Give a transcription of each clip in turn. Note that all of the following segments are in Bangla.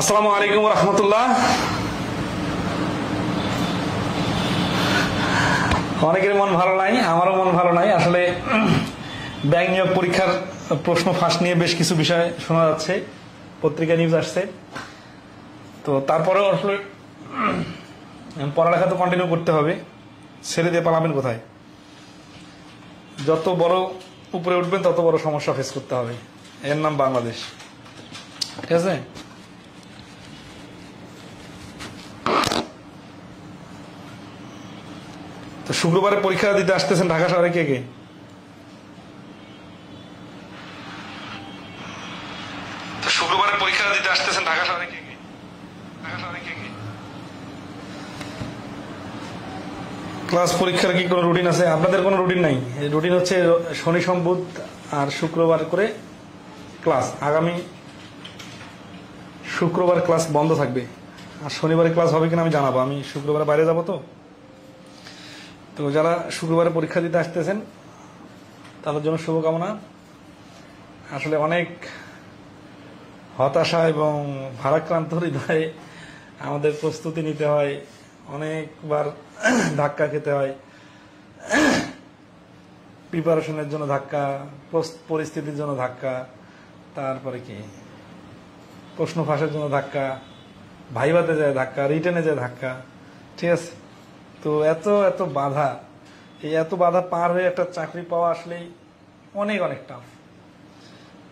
আসসালামু আলাইকুম রহমতুল্লাহ। অনেকের মন ভালো নাই, আমারও মন ভালো নাই। আসলে ব্যাংক নিয়োগ পরীক্ষার প্রশ্ন ফাঁস নিয়ে বেশ কিছু বিষয় শোনা যাচ্ছে, পত্রিকা নিউজ আসছে। তো তারপরেও আসলে পড়ালেখা তো কন্টিনিউ করতে হবে, ছেড়ে দিয়ে পালাবেন কোথায়? যত বড় উপরে উঠবেন তত বড় সমস্যা ফেস করতে হবে। এর নাম বাংলাদেশ, ঠিক আছে? তো শুক্রবারে পরীক্ষা দিতে আসতেছেন ঢাকা শহরে কে কে? শুক্রবারে পরীক্ষা দিতে আসতেছেন ঢাকা শহরে কে কে? ক্লাস পরীক্ষার কি কোনো রুটিন আছে? আপনাদের কোনো রুটিন নাই। রুটিন হচ্ছে শনি সোম বুধ আর শুক্রবার করে ক্লাস। আগামী শুক্রবার ক্লাস বন্ধ থাকবে, আর শনিবারে ক্লাস হবে কিনা আমি জানাবো। আমি শুক্রবারে বাইরে যাবো। তো যারা শুক্রবারে পরীক্ষা দিতে আসতেছেন তাদের জন্য শুভকামনা। আসলে অনেক হতাশা এবং ভারাক্রান্ত হৃদয়ে আমাদের প্রস্তুতি নিতে হয়, অনেকবার ধাক্কা খেতে হয়। প্রিপারেশনের জন্য ধাক্কা, পরিস্থিতির জন্য ধাক্কা, তারপরে কি প্রশ্ন ফাঁসের জন্য ধাক্কা, ভাইভাতে যায় ধাক্কা, রিটেনে যায় ধাক্কা, ঠিক আছে? তো এত এত বাধা, এই এত বাধা পার হয়ে একটা চাকরি পাওয়া আসলেই অনেক অনেক টাফ।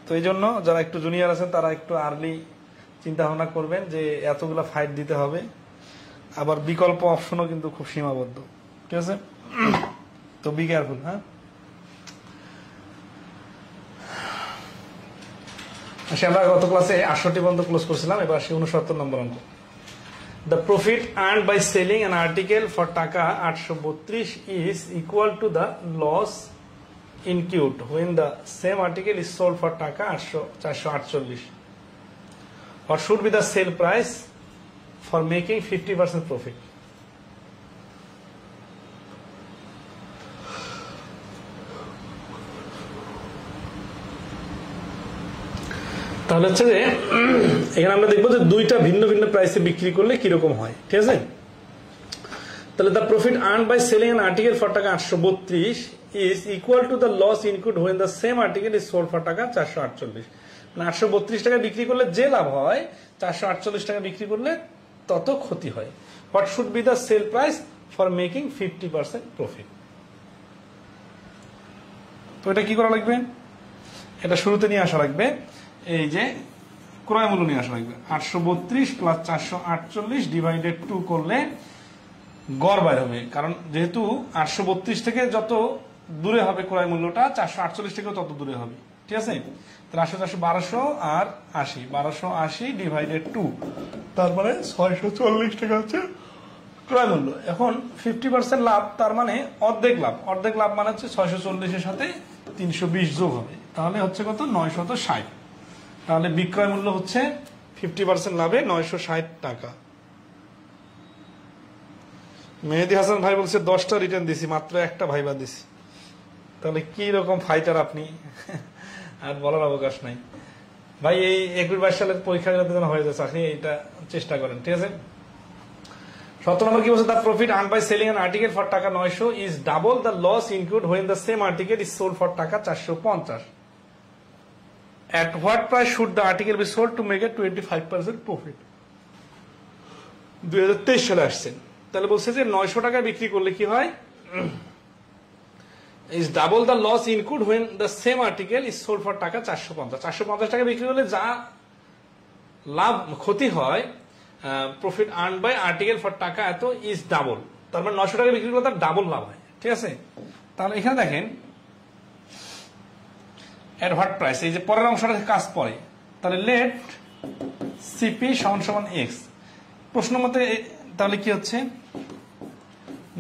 তো এই জন্য যারা একটু জুনিয়র আছেন তারা একটু আর্লি চিন্তা ভাবনা করবেন যে এতগুলা ফাইট দিতে হবে। আবার বিকল্প অপশনও কিন্তু খুব সীমাবদ্ধ, ঠিক আছে? তো বি কেয়ারফুল। হ্যাঁ, আমরা গত ক্লাসে 68 পর্যন্ত ক্লোজ করছিলাম, এবার 69 নম্বর অঙ্ক। The profit earned by selling an article for টাকা 832 is equal to the loss incurred when the same article is sold for টাকা 448. What should be the sale price for making 50% profit? তাহলে হচ্ছে যে এখানে আমরা দেখবো যে দুইটা ভিন্ন ভিন্ন প্রাইসে বিক্রি করলে কিরকম হয়, ঠিক আছে? তাহলে the profit earn by selling an article for টাকা 832 is equal to the loss incurred when the same article is sold for টাকা 448। মানে 832 টাকা বিক্রি করলে যে লাভ হয়, 448 টাকা বিক্রি করলে তত ক্ষতি হয়। What should be the sale price for making 50% profit? তো এটা কি করা লাগবে? এটা শুরুতে নিয়ে আসা লাগবে। এই যে ক্রয় মূল্য নিয়ে আসা লাগবে। 832 প্লাস 448 ডিভাইডেড 2 করলে গড় বাইর হবে। কারণ যেহেতু 832 থেকে যত দূরে হবে ক্রয় মূল্যটা, 448 থেকেও তত দূরে হবে, ঠিক আছে? তাহলে 1200 আর 80, 1280 ডিভাইডেড 2, তারপরে 640 টাকা হচ্ছে ক্রয় মূল্য। এখন 50% লাভ, তার মানে অর্ধেক লাভ। অর্ধেক লাভ মানে হচ্ছে 640 এর সাথে 320 যোগ হবে, তাহলে হচ্ছে কত? 960। তাহলে বিক্রয় মূল্য হচ্ছে 50% লাভে 960 টাকা। মেহেদি হাসান ভাই বলছে 10টা রিটার্ন দিছি, মাত্র একটা ভাইবা দিছি। তাহলে কি রকম ফাইটার আপনি, আর বলার অবকাশ নাই ভাই। এই 21-22 সালের পরীক্ষা যাতে যেন হয়ে যায় চাকরি, এইটা চেষ্টা করেন, ঠিক আছে? 17 নম্বর কি বলছে? The profit earn by selling an article for টাকা 900 is double the loss incurred when the same article is sold for টাকা 450। At what price should the article be sold to make a 25% profit? 2023 সালে আসছেন। তাহলে বলছে যে 900 টাকায় বিক্রি করলে কি হয়? is double the loss incurred when the same article is sold for টাকা 450। 450 টাকা বিক্রি করলে যা লাভ ক্ষতি হয়, profit earn by article for টাকা এত ইজ ডাবল। তার মানে 900 টাকা বিক্রি করলে তার ডাবল লাভ হয়, ঠিক আছে? তাহলে এখানে দেখেন at what price, এই যে পরের অংশটা কাজ পড়ে। তাহলে লেট সিপি সমান সমান এক্স। প্রশ্ন মতে তাহলে কি হচ্ছে?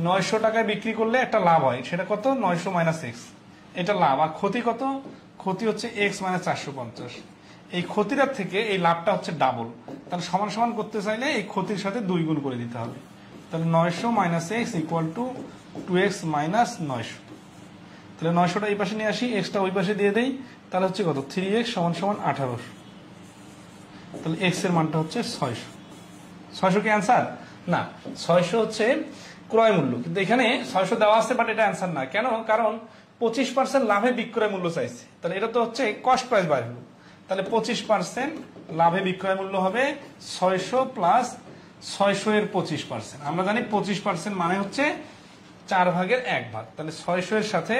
900 টাকায় বিক্রি করলে একটা লাভ হয়, সেটা কত? 900 মাইনাস এক্স, এটা লাভ। আর ক্ষতি কত? ক্ষতি হচ্ছে এক্স মাইনাস 450। এই ক্ষতিটার থেকে এই লাভটা হচ্ছে ডাবল। তাহলে সমান সমান করতে চাইলে এই ক্ষতির সাথে 2 গুণ করে দিতে হবে। তাহলে 900 minus x equal to 2x minus 900। তাহলে 900টা এই পাশে নিয়ে আসি, এক্সটা ওই পাশে দিয়ে দেই, তাহলে হচ্ছে কত? 3x সমান সমান 1800। তাহলে এক্স এর মানটা হচ্ছে 600। 600 কি অ্যান্সার? না, 600 হচ্ছে ক্রয় মূল্য, কিন্তু এখানে 600 দেওয়া আছে, বাট এটা অ্যান্সার না। কেন? কারণ 25% লাভে বিক্রয় মূল্য চাইছে, তাহলে এটা তো হচ্ছে কস্ট প্রাইস বাইর হলো। তাহলে 25% লাভে বিক্রয় মূল্য হবে 600 প্লাস 600 এর 25%। আমরা জানি 25% মানে হচ্ছে 4/1 তাহলে 600 এর সাথে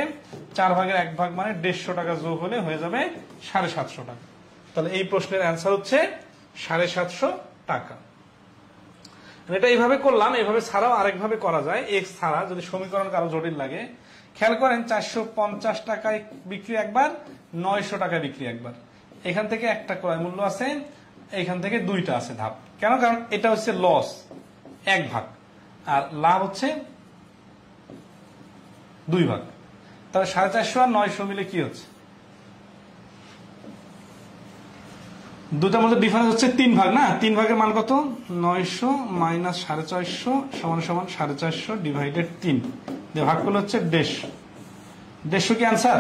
4/1 মানে 150 টাকা যোগ হলে হয়ে যাবে 750 টাকা। তাহলে এই প্রশ্নের অ্যান্সার হচ্ছে 750 টাকা। এটা এইভাবে করলাম। এইভাবে ছাড়াও আরেকভাবে করা যায়, এক্স ছাড়া, যদি সমীকরণ কারো জটিল লাগে। খেয়াল করেন 450 টাকায় বিক্রি একবার, 900 টাকায় বিক্রি একবার। এখান থেকে একটা ক্রয় মূল্য আছে, এখান থেকে দুইটা আছে ধাপ। কেন? কারণ এটা হচ্ছে লস 1 ভাগ, আর লাভ হচ্ছে 2 ভাগ। তাহলে 450 আর 900 মিলে কি হচ্ছে? দুটার মধ্যে ডিফারেন্স হচ্ছে 3 ভাগ না? 3 ভাগের মান কত? 900 মাইনাস 450 সমান সমান 450 ডিভাইডেড 3 দিয়ে ভাগ করলে হচ্ছে 150। 150 কি অ্যান্সার?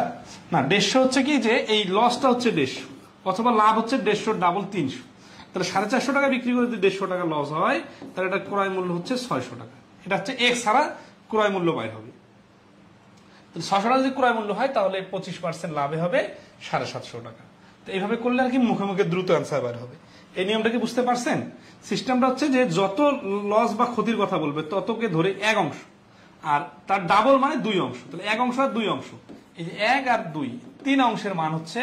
না, 150 হচ্ছে কি যে এই লসটা হচ্ছে 150, অথবা লাভ হচ্ছে 150 ডাবল 300। তাহলে 450 টাকা বিক্রি করে যদি 150 টাকা লস হয়, তাহলে এটা ক্রয় মূল্য হচ্ছে 600 টাকা। এটা হচ্ছে এক্স ছাড়া ক্রয় মূল্য বাইর হবে। 600 টাকা যদি ক্রয় মূল্য হয়, তাহলে 25% লাভে হবে 750 টাকা। তো এইভাবে করলে আর কি মুখে মুখে দ্রুত অ্যান্সার বের হবে। এই নিয়মটা কি বুঝতে পারছেন? সিস্টেমটা হচ্ছে যে যত লস বা ক্ষতির কথা বলবে ততকে ধরে 1 অংশ, আর তার ডাবল মানে 2 অংশ। তাহলে 1 অংশ আর 2 অংশ, এই যে 1 আর 2, 3 অংশের মান হচ্ছে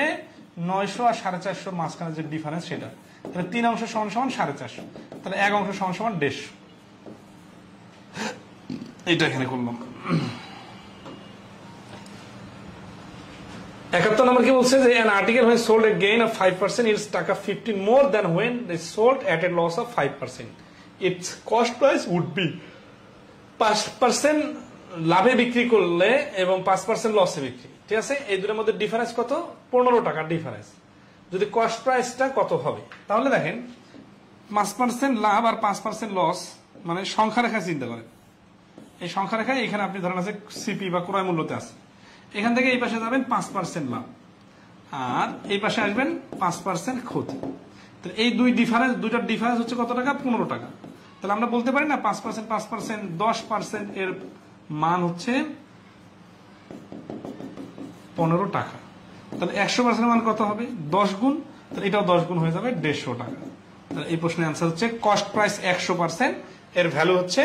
900 আর 450 মাঝখানে যে ডিফারেন্স সেটা। তাহলে 3 অংশ সমান সমান 450, তাহলে 1 অংশ সমান সমান 150। এইটা এখানে করলাম। 71 নম্বর কি বলছে যে an article when sold at gain of 5% is টাকা 15 more than when they sold at a loss of 5%. Its cost price would be 5% লাভে বিক্রি করলে এবং 5% লসে বিক্রি। ঠিক আছে, এই দুটোর মধ্যে ডিফারেন্স কত? 15 টাকার ডিফারেন্স। যদি কস্ট প্রাইসটা কত হবে? তাহলে দেখেন 5% লাভ আর 5% লস, মানে সংখ্যা রেখা চিন্তা করেন। এই সংখ্যা রেখায় এখানে আপনি ধরেন আছে সিপি বা ক্রয় মূল্যতে আছে, এখান থেকে এই পাশে যাবেন 5% লাভ, আর এই পাশে আসবেন 5% ক্ষতি। তাহলে এই দুইটার ডিফারেন্স হচ্ছে কত টাকা? 15 টাকা। তাহলে আমরা বলতে পারি না 5% 5% 10% এর মান হচ্ছে 15 টাকা। তাহলে 100% মান কত হবে? 10 গুণ। তাহলে এটাও 10 গুণ হয়ে যাবে 150 টাকা। তাহলে এই প্রশ্নের অ্যান্সার হচ্ছে কস্ট প্রাইস 100%, এর ভ্যালু হচ্ছে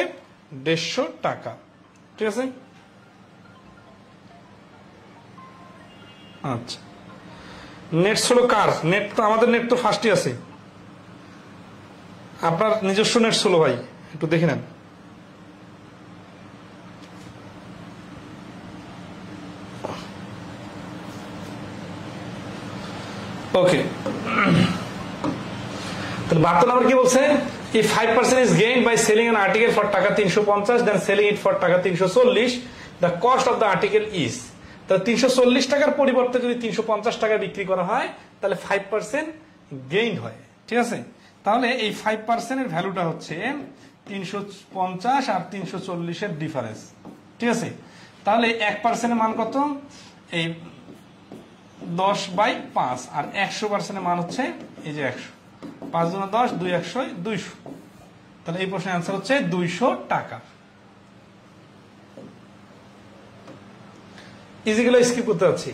150 টাকা। ঠিক আছে, আচ্ছা। নেট হলো কার? নেট তো আমাদের নেট তো ফার্স্টই আছে। আপনার নিজস্ব নেট হলো ভাই, একটু দেখে নেন। ওকে, তাহলে 72 নম্বর কি বলছে? If 5% is gained by selling an article for টাকা 350, then selling it for টাকা 340, the cost of the article is, তাহলে 340 টাকার পরিবর্তে যদি 350 টাকা বিক্রি করা হয়, তাহলে 5% গেইন হয়। ঠিক আছে, তাহলে এই 5% এর ভ্যালুটা হচ্ছে 350 আর 340 এর ডিফারেন্স। ঠিক আছে, তাহলে 1% এর মান কত? এই 10/5, আর 100% এর মান হচ্ছে এই যে 100। 5 গুণ 10, 2 100, 200। তাহলে এই প্রশ্নের অ্যান্সার হচ্ছে 200 টাকা। ইজিগুলো স্কিপ করতে যাচ্ছি।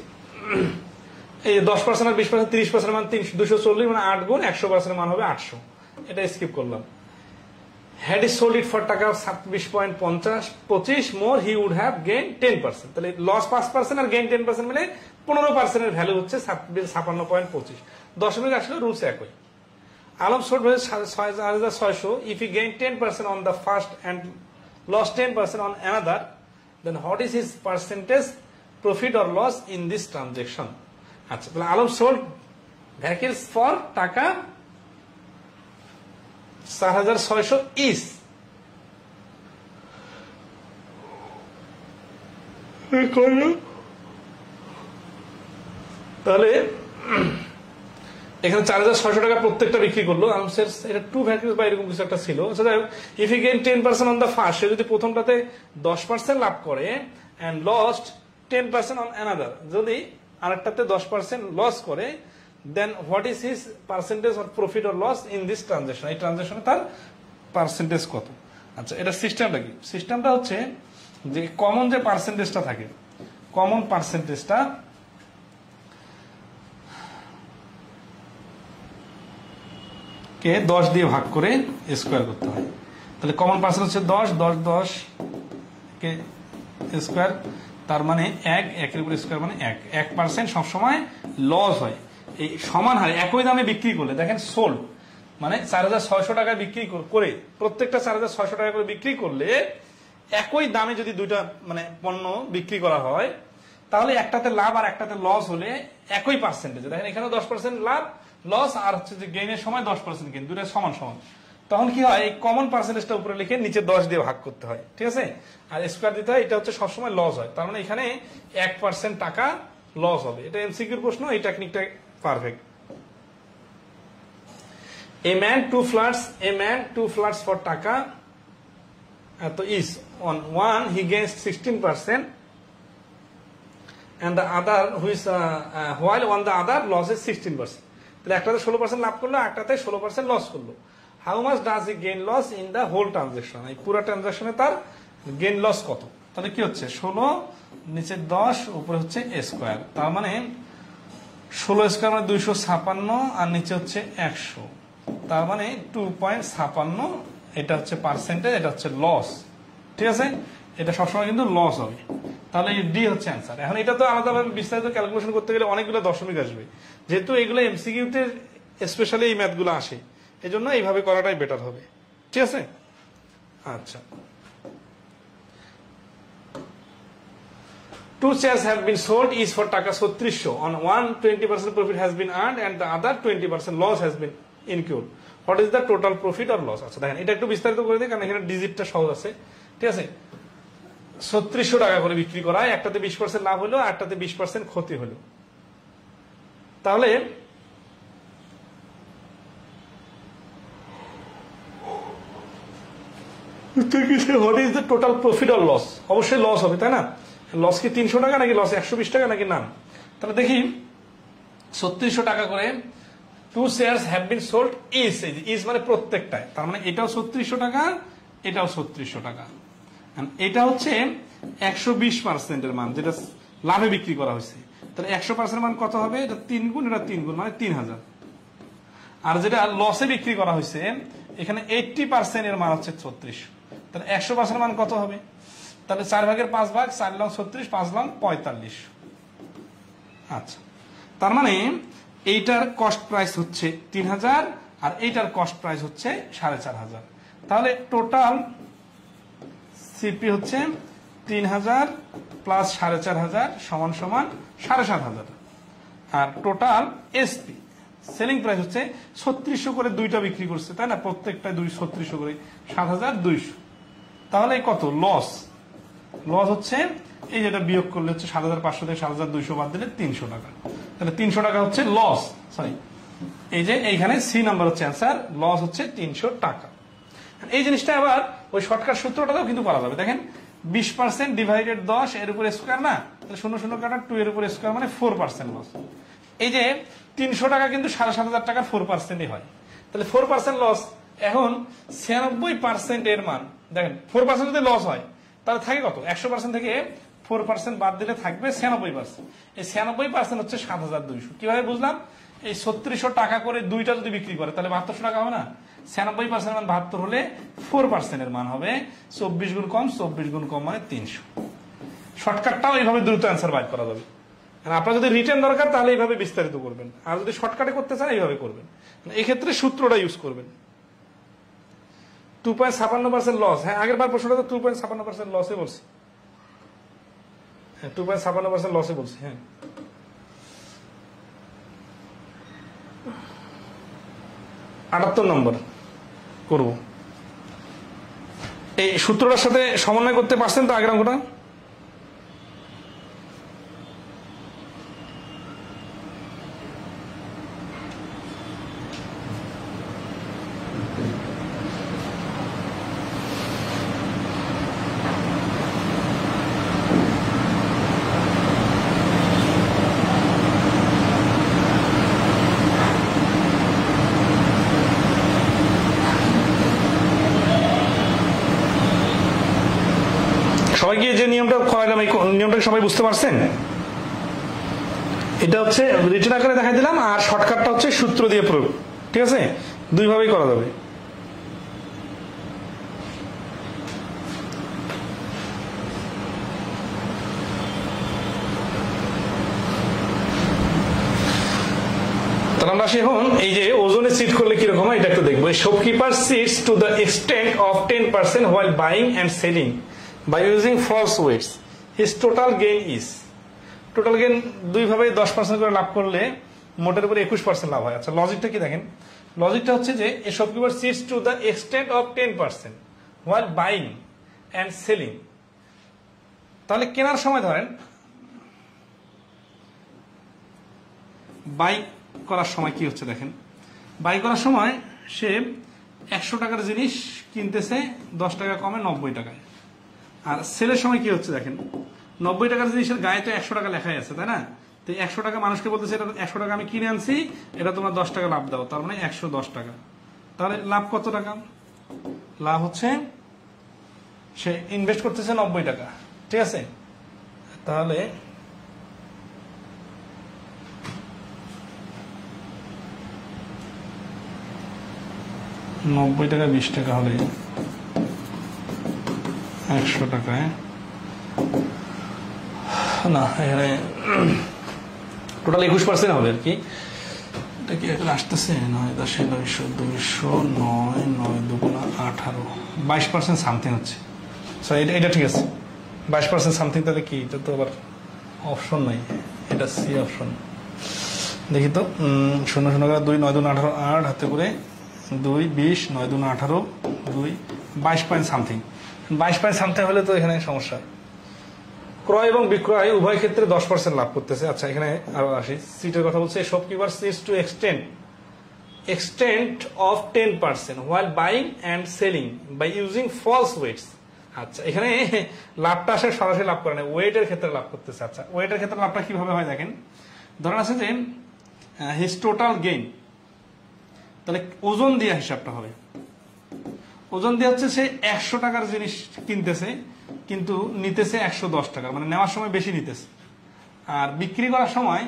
এই 10% আর 20%, 30% মান 240, মানে 8 গুণ 100% মান হবে 800। এটা স্কিপ করলাম। Had he sold it for টাকা 27.25 more, he would have gained 10%. তাহলে লস 5% আর গেইন 10% মিলে 15% এর ভ্যালু হচ্ছে 56.25। দশমিক আসলে রুলস একই। Alam sold 6,600 if he gained 10% on the first and lost 10% on another, then what is his percentage profit or loss in this transaction? আচ্ছা, তাহলে আলম sold vehicles for টাকা 4,600 is, তাহলে এখানে 4,600 টাকা প্রত্যেকটা বিক্রি করলো। এটা 2 ভ্যালুস বা এরকম কিছু একটা ছিল। আচ্ছা, যাই হোক, if he gain 10% on the first, সে যদি প্রথমটাতে 10% লাভ করে, এন্ড লস্ট 10% অন অ্যানাদার, যদি আরেকটাতে 10% লস করে, then what is his percentage of profit or loss in this transaction, এই ট্রানজাকশনে তার পার্সেন্টেজ কত। আচ্ছা, এটা সিস্টেমটা কি? সিস্টেমটা হচ্ছে যে কমন যে পার্সেন্টেজটা থাকে, কমন পার্সেন্টেজটা কে 10 দিয়ে ভাগ করে স্কোয়ার করতে হয়। তাহলে কমন পার্সেন্ট হচ্ছে 10, 10, 10 কে স্কোয়ার, তার মানে 1, 1 এর উপর স্কোয়ার মানে 1% সবসময় লস হয়। এই সমান হারে একই দামে বিক্রি করলে, দেখেন সোল্ড মানে 4600 টাকায় বিক্রি করে, প্রত্যেকটা 4600 টাকা করে বিক্রি করলে একই দামে যদি দুইটা মানে পণ্য বিক্রি করা হয়, তাহলে একটাতে লাভ আর একটাতে লস হলে একই পার্সেন্টেজ, দেখেন এখানে 10% লাভ লস আর হচ্ছে যে গেইনের সময় 10% গেইন, দুটো সমান সমান। তখন কি হয়, এই কমন পার্সেন্টেজটা উপরে লিখে নিচে 10 দিয়ে ভাগ করতে হয়, ঠিক আছে, আর স্কোয়ার দিতে হয়। এটা হচ্ছে সবসময় লস হয়, তার মানে এখানে 1% টাকা লস হবে। এটা এমসিকিউর প্রশ্ন, এই টেকনিকটা perfect. A man two flats for টাকা তো is on one he gains 16% and the other while on the other losses 16%। তাহলে একটাতে 16% লাভ করলো, একটাতে 16% লস করলো। How much does he gain loss in the whole transaction, এই পুরো ট্রানজাকশনে তার গেইন লস কত। তাহলে কি হচ্ছে 16 নিচে 10 উপরে হচ্ছে স্কোয়ার, তার মানে 16 স্কোয়ার মানে 256 আর নিচে হচ্ছে 100, তার মানে 2.56। এটা হচ্ছে পার্সেন্টেজ, এটা হচ্ছে লস, ঠিক আছে, এটা সবসময় কিন্তু লস হবে। তাহলে ডি হচ্ছে অ্যান্সার। এখন এটা তো আলাদাভাবে বিস্তারিত ক্যালকুলেশন করতে গেলে অনেকগুলো দশমিক আসবে, যেহেতু এগুলো এমসিকিউতে স্পেশালি এই ম্যাথগুলো আসে, এই জন্য এইভাবে করাটাই বেটার হবে, ঠিক আছে। আচ্ছা, 2 shares have been sold each for টাকা 3600, on one 20% profit has been earned and the other 20% loss has been incurred, what is the total profit or loss। আচ্ছা দেখেন এটা একটু বিস্তারিত করে দিই, কারণ এখানে ডিজিটটা সহজ আছে, ঠিক আছে। 3600 টাকা করে বিক্রি করা হয়, একটাতে 20% লাভ হলো, একটাতে 20% ক্ষতি হলো। তাহলে what is the total profit or loss, অবশ্যই লস হবে, তাই না। লস কি 300 টাকা নাকি লস 120 টাকা নাকি না। তাহলে দেখি 3600 টাকা করে 2 shares have been sold is মানে প্রত্যেকটায়, তার মানে এটাও 3600 টাকা, এটাও 3600 টাকা। এটা হচ্ছে 120% এর মান, যেটা লাভে বিক্রি করা হয়েছে। তাহলে 100% মান কত হবে, এটা 3 গুণ, এটা 3 গুণ মানে 3000। আর যেটা লসে বিক্রি করা হয়েছে, এখানে 80% এর মান হচ্ছে 3600। তাহলে 100% মান কত হবে, তাহলে 4 ভাগের 5 ভাগ, 4 লং 36, 5 লং 45। আচ্ছা, তার মানে এইটার কস্ট প্রাইস হচ্ছে 3000 আর এইটার কস্ট প্রাইস হচ্ছে 4500। তাহলে টোটাল সিপি হচ্ছে 3000 প্লাস 4500 সমান সমান 7500। আর টোটাল এসপি সেলিং প্রাইস হচ্ছে 3600 করে দুইটা বিক্রি করছে, তাই না, প্রত্যেকটা 3600 করে 7200। তাহলে কত লস, লস হচ্ছে এই যেটা বিয়োগ করলে হচ্ছে 7500 থেকে 7200 বাদ দিলে 300 টাকা। তাহলে 300 টাকা হচ্ছে লস, সরি এই যে এইখানে সি নাম্বার হচ্ছে অ্যান্সার, লস হচ্ছে 300 টাকা। এই জিনিসটা আবার ওই শর্টকাট সূত্রটাতেও কিন্তু করা যাবে। দেখেন 20% ডিভাইডেড 10 এর উপর স্কোয়ার না, তাহলে 0 কাটা 2 এর উপর স্কোয়ার মানে 4% লস। এই যে 300 টাকা কিন্তু 7500 টাকার 4%ই হয়, তাহলে 4% লস। এখন 96% এর মান দেখেন, 4% যদি লস হয় তাহলে থাকে কত, 100% থেকে 4% বাদ দিলে থাকবে 96%। এই 96% হচ্ছে 7200। কিভাবে বুঝলাম, এই 3600 টাকা করে দুইটা যদি বিক্রি করে তাহলে 7200 টাকা হবে না। 96% মান 72 হলে 4% এর মান হবে 24 গুণ কম, 24 গুণ কম মানে 300। শর্টকাটটাও এইভাবে দ্রুত অ্যান্সার বাইর করা যাবে। আপনার যদি রিটার্ন দরকার তাহলে এইভাবে বিস্তারিত করবেন, আর যদি শর্টকাটে করতে চান এইভাবে করবেন। এই ক্ষেত্রে সূত্রটা ইউজ করবেন। 2.56% লস, হ্যাঁ আগের বার প্রশ্নটা তো 2.56% লসে বলছি, হ্যাঁ 2.56% লসে বলছি। হ্যাঁ 78 নম্বর করব। এই সূত্রটার সাথে সমন্বয় করতে পারছেন তো আগের অঙ্কটা? সবাই কি যে নিয়মটা করাইলাম এই নিয়মটা সবাই বুঝতে পারছেন? এটা হচ্ছে রিটেন আকারে দেখাই দিলাম, আর শর্টকাটটা হচ্ছে সূত্র দিয়ে প্রয়োগ। ঠিক আছে, দুইভাবেই করা যাবে। তাহলে আমরা আসি এখন এই যে ওজনে সিট করলে কিরকম হয় এটা একটু দেখবো। Shopkeeper cheats to the extent of 10% while buying and selling by using false weights. His total gain is, total gain দুইভাবে 10% করে লাভ করলে মোটের উপরে 21% লাভ হয়। আচ্ছা লজিকটা কি দেখেন, লজিকটা হচ্ছে যে a shopkeeper cheats to the extent of 10% while buying and selling, তাহলে কেনার সময় ধরেন বাই করার সময় কি হচ্ছে দেখেন, বাই করার সময় সে 100 টাকার জিনিস কিনতেছে 10 টাকা কমে 90 টাকায়, আর সেলের সময় কি হচ্ছে দেখেন 90 টাকার জিনিসের গায়ে তো 100 টাকা লেখাই আছে, তাই না? তো 100 টাকা মানুষকে বলতেছে এটা 100 টাকা আমি কিনে আনছি, এটা তোমার 10 টাকা লাভ দাও, তার মানে 110 টাকা। তাহলে লাভ কত টাকা? লাভ হচ্ছে সে ইনভেস্ট করতেছে 90 টাকা। ঠিক আছে, তাহলে নব্বই টাকা 20 টাকা হলে 100 টাকায় না, এখানে টোটাল 21% হবে আর কি। এটা কি আসতেছে 9 10 900 200 9 9 2 18 22% সামথিং হচ্ছে। এটা ঠিক আছে, 22% সামথিং। তাহলে কি এটা তো আবার অপশন নাই, এটা সি অপশন। দেখি তো 0 0 2 9 2 18 8 হাতে করে 2 20 9 2 18 2 22 পয়েন্ট সামথিং। 22 পয়েন্ট সামথিং হলে তো এখানে সমস্যা। ক্রয় এবং বিক্রয় উভয় ক্ষেত্রে 10% লাভ করতেছে। আচ্ছা এখানে আরো আসি, সিটের কথা বলছে shopkeeper cheats to extent of 10% while buying and selling by using false weights. আচ্ছা এখানে লাভটা আসে সরাসরি লাভ করে না, ওয়েটের ক্ষেত্রে লাভ করতেছে। আচ্ছা ওয়েটের ক্ষেত্রে লাভটা কিভাবে হয় দেখেন, ধরেন আছে যে হিজ টোটাল গেইন, তাহলে ওজন দিয়ে হিসাবটা হবে। ওজন দিয়ে হচ্ছে সে 100 টাকার জিনিস কিনতেছে কিন্তু নিতেছে 110 টাকা, মানে নেওয়ার সময় বেশি নিতেছে, আর বিক্রি করার সময়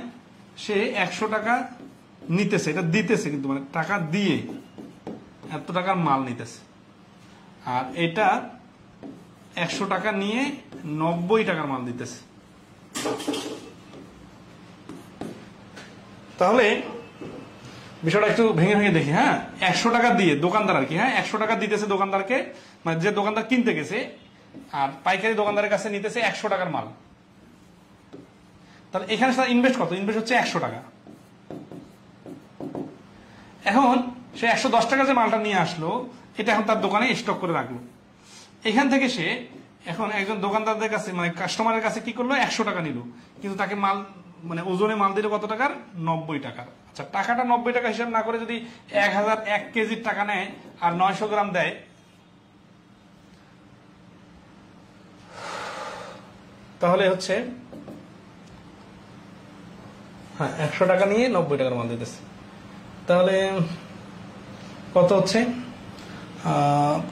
সে 100 টাকা নিতেছে, এটা দিতেছে কিন্তু মানে টাকা দিয়ে এত টাকার মাল নিতেছে, আর এটা 100 টাকা নিয়ে 90 টাকার মাল দিতেছে। তাহলে বিষয়টা একটু ভেঙে ভেঙে দেখি। হ্যাঁ 100 টাকা দিয়ে দোকানদার আর কি, হ্যাঁ 100 টাকা দিতেছে দোকানদারকে, মানে যে দোকানদার কিনতে গেছে, আর পাইকারি দোকানদারের কাছে নিতেছে 100 টাকার মাল। তাহলে এখানে ইনভেস্ট কত? ইনভেস্ট হচ্ছে 100 টাকা। এখন সে 110 টাকা যে মালটা নিয়ে আসলো, এটা এখন তার দোকানে স্টক করে রাখলো। এখান থেকে সে এখন একজন দোকানদারদের কাছে মানে কাস্টমারের কাছে কি করলো, 100 টাকা নিল, কিন্তু তাকে মাল মানে ওজনে মাল দিল কত টাকার? 90 টাকার। আচ্ছা টাকাটা 90 টাকা হিসাব না করে যদি 1001 কেজির টাকা নেয় আর 900 গ্রাম দেয়, তাহলে হচ্ছে হ্যাঁ 100 টাকা নিয়ে 90 টাকার মাল দিতেছে। তাহলে কত হচ্ছে?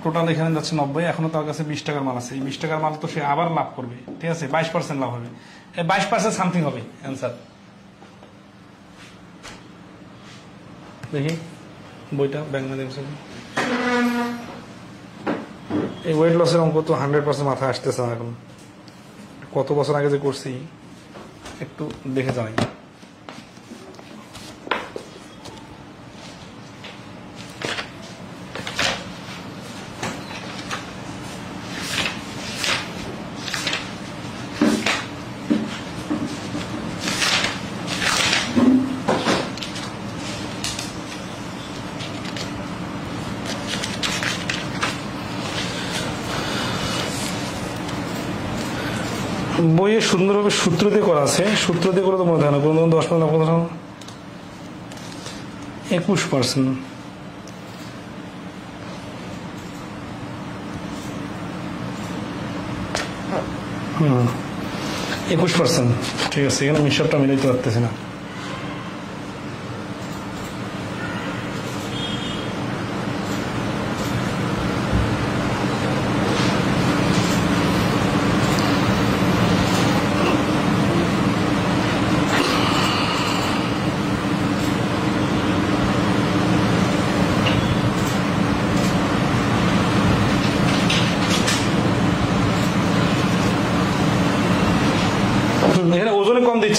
টোটাল এখানে যাচ্ছে 90, এখনো তার কাছে 20 টাকার মাল আছে। এই 20 টাকার মাল তো সে আবার লাভ করবে। ঠিক আছে, 22% লাভ হবে, 22% সামথিং হবে অ্যান্সার। দেখি বইটা ব্যাংক ম্যানেজমেন্ট, এই ওয়েট লসের অঙ্ক তো 100% মাথায় আসতেছে না এখন, কত বছর আগে যে করছি একটু দেখে জানাই। বইয়ে সুন্দরভাবে সূত্র দিয়ে করা আছে, সূত্র দিয়ে করে তো মনে হয় না কোনো 10% 21%। হুম 21%। ঠিক আছে, এখানে হিসাবটা মিলাইতে পারতেছি না।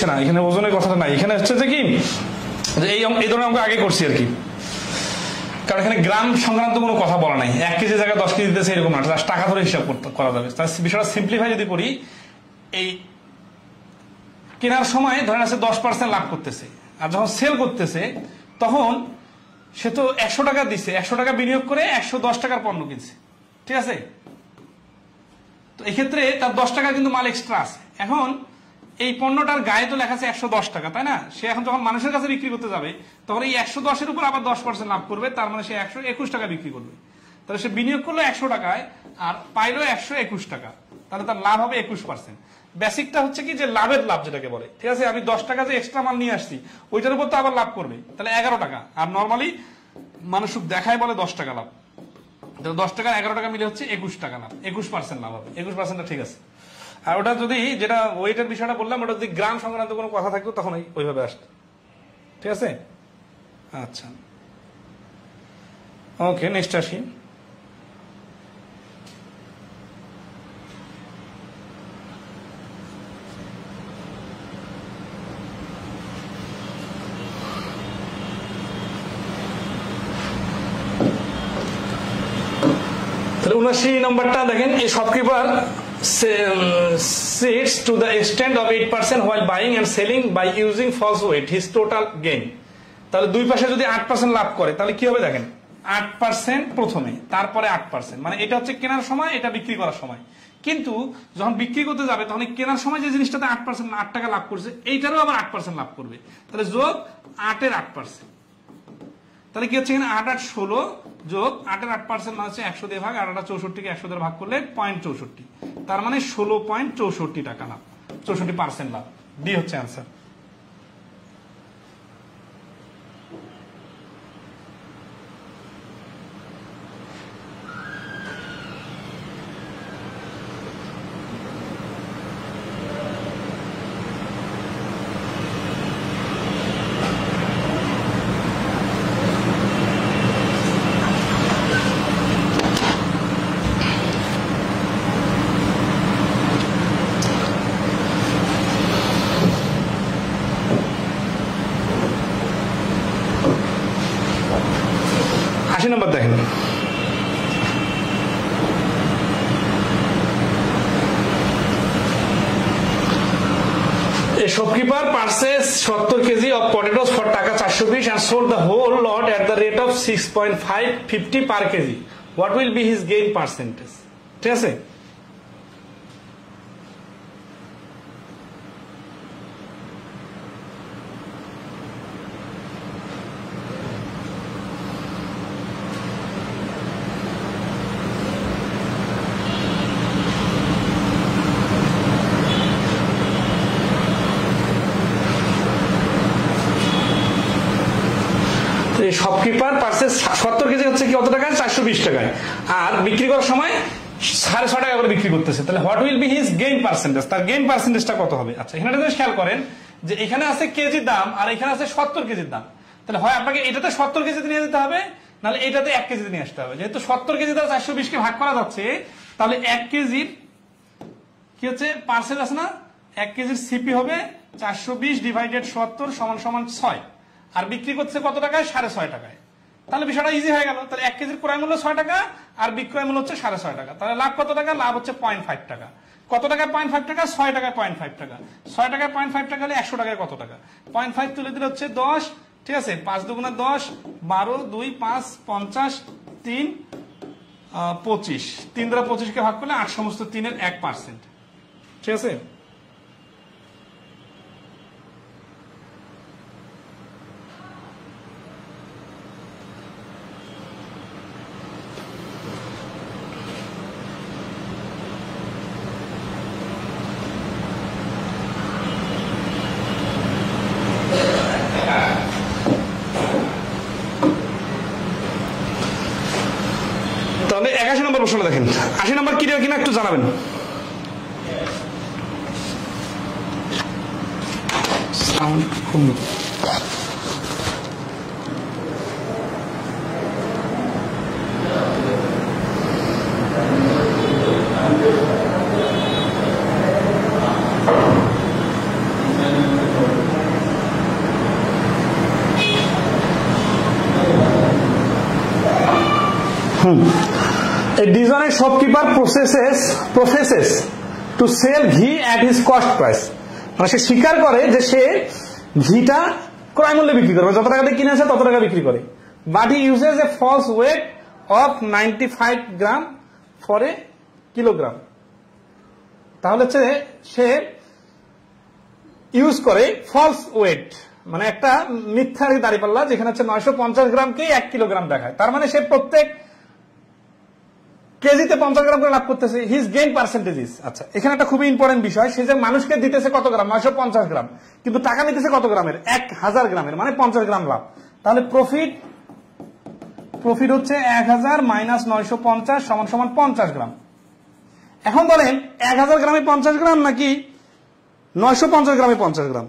হচ্ছে না, এখানে ওজনের কথাটা নাই, এখানে হচ্ছে যে কি যে এই ধরনের অঙ্ক আগে করছি আর কি, কারণ এখানে গ্রাম সংক্রান্ত কোনো কথা বলা নাই, 1 কেজি জায়গায় 10 কেজি দিতেছে এরকম না, টাকা ধরে হিসাব করা যাবে। বিষয়টা সিম্পলিফাই যদি করি, এই কেনার সময় ধরেন আছে 10% লাভ করতেছে, আর যখন সেল করতেছে তখন সে তো 100 টাকা দিচ্ছে, 100 টাকা বিনিয়োগ করে 110 টাকার পণ্য কিনছে, ঠিক আছে? তো এক্ষেত্রে তার 10 টাকা কিন্তু মাল এক্সট্রা আছে। এখন এই পণ্যটার গায়ে তো লেখা আছে 110 টাকা, তাই না? সে এখন যখন মানুষের কাছে বিক্রি করতে যাবে তখন এই 110-এর উপর আবার 10% লাভ করবে, তার মানে সে 121 টাকা বিক্রি করবে। তাহলে সে বিনিয়োগ করলো 100 টাকায় আর পাইলো 121 টাকা, তাহলে তার লাভ হবে 21%। বেসিকটা হচ্ছে কি যে লাভের লাভ যেটাকে বলে, ঠিক আছে? আমি 10 টাকা যে এক্সট্রা মাল নিয়ে আসছি ওইটার উপর তো আবার লাভ করবে, তাহলে 11 টাকা। আর নর্মালি মানুষ দেখায় বলে 10 টাকা লাভ, 10 টাকা 11 টাকা মিলে হচ্ছে 21 টাকা লাভ, 21% লাভ হবে। 21%টা ঠিক আছে। আর ওটা যদি যেটা ওয়েটের বিষয়টা বললাম, ওটা যদি গ্রাম সংক্রান্ত কোনো কথা থাকতো তখন ওইভাবে আসতো, ঠিক আছে? আচ্ছা, ওকে, নেক্সট আসি। তাহলে 79 নম্বরটা দেখেন, এই shopkeeper sits to the extent of 8% while buying and selling by using false weight his total gain। তাহলে দুই পাশে যদি 8% লাভ করে তাহলে কি হবে দেখেন, 8% প্রথমে, তারপরে 8%, মানে এটা হচ্ছে কেনার সময়, এটা বিক্রি করার সময়। কিন্তু যখন বিক্রি করতে যাবে তখন কেনার সময় যে জিনিসটাতে 8%, 8 টাকা লাভ করছে, এইটারও আবার 8% লাভ করবে। তাহলে যোগ 8-এর 8%, তাহলে কি হচ্ছে এখানে 8 8 16 যোগ 8-এর 8% মানে হচ্ছে 100 দিয়ে ভাগ, 8 8 64 কে 100 দিয়ে ভাগ করলে 0.64, তার মানে 16.64 টাকা লাভ, 64% লাভ। ডি হচ্ছে অ্যান্সার। নম্বর দেখেন, a shopkeeper purchased 70 kg of potatoes for টাকা 420 and sold the whole lot at the rate of 6.550 per kg. What will be his gain percentage? ঠিক আছে? শপকিপার পারচেজ 70 কেজি হচ্ছে কি কত টাকায়, 420 টাকায়, আর বিক্রি করার সময় 6.5 টাকা করে বিক্রি করতেছে। তাহলে what will B his gain percentage, তার গেইন পার্সেন্টেজটা কত হবে? আচ্ছা, এখানে যদি খেয়াল করেন যে এখানে আছে কেজির দাম আর এখানে আছে 70 কেজির দাম, তাহলে হয় আপনাকে এটাতে 70 কেজিতে নিয়ে যেতে হবে, নাহলে এটাতে 1 কেজিতে নিয়ে আসতে হবে। যেহেতু 70 কেজি দ্বারা 420 কে ভাগ করা যাচ্ছে, তাহলে 1 কেজির কি হচ্ছে পার্সেন্ট আছে না, 1 কেজির সিপি হবে 420 ডিভাইডেড 70 সমান সমান 6, আর বিক্রি করছে কত টাকায়, 6.5 টাকায়। তাহলে বিষয়টা ইজি হয়ে গেল। তাহলে 1 কেজির ক্রয় মূল্য 6 টাকা আর বিক্রয় মূল্য হচ্ছে 6.5 টাকা। তাহলে লাভ কত টাকা, লাভ হচ্ছে 0.5 টাকা। কত টাকায় 0.5 টাকা, 6 টাকায় 0.5 টাকা। 6 টাকায় 0.5 টাকা হলে 100 টাকায় কত টাকা, 0.5 তুলে দিলে হচ্ছে 10, ঠিক আছে? 5 দুগুণে 10, 12, 2 5 50, 3 25, 3 দ্বারা 25 কে ভাগ করলে 8 সমস্ত 3-এর 1%, ঠিক আছে? তাহলে 81 নম্বর প্রশ্নটা দেখেন, 80 নম্বর ক্লিয়ার কিনা একটু জানাবেন। সাউন্ড খুব A dishonest shopkeeper professes to sell ghee at his cost price. মানে সে স্বীকার করে যে সে ঘিটা ক্রয় মূল্যে বিক্রি করে, যত টাকা দিয়ে কিনেছে তত টাকা বিক্রি করে। But he uses a false weight of 95 gram for a kilogram. তাহলে হচ্ছে সে ইউজ করে ফলস ওয়েট, মানে একটা মিথ্যা দাঁড়িপাল্লা যেখানে হচ্ছে 950 গ্রামকেই 1 কিলোগ্রাম দেখায়। তার মানে সে প্রত্যেক কেজিতে 50 গ্রাম করে লাভ করতেছে। His gain percentage. আচ্ছা, এখানে একটা খুবই ইম্পর্টেন্ট বিষয়, সে যে মানুষকে দিতেছে কত গ্রাম, 950 গ্রাম, কিন্তু টাকা নিতেছে কত গ্রামের, 1000 গ্রামের, মানে 50 গ্রাম লাভ। তাহলে প্রফিট হচ্ছে 1000 মাইনাস 950 সমান সমান 50 গ্রাম। এখন বলেন 1000 গ্রামে 50 গ্রাম নাকি 950 গ্রামে 50 গ্রাম?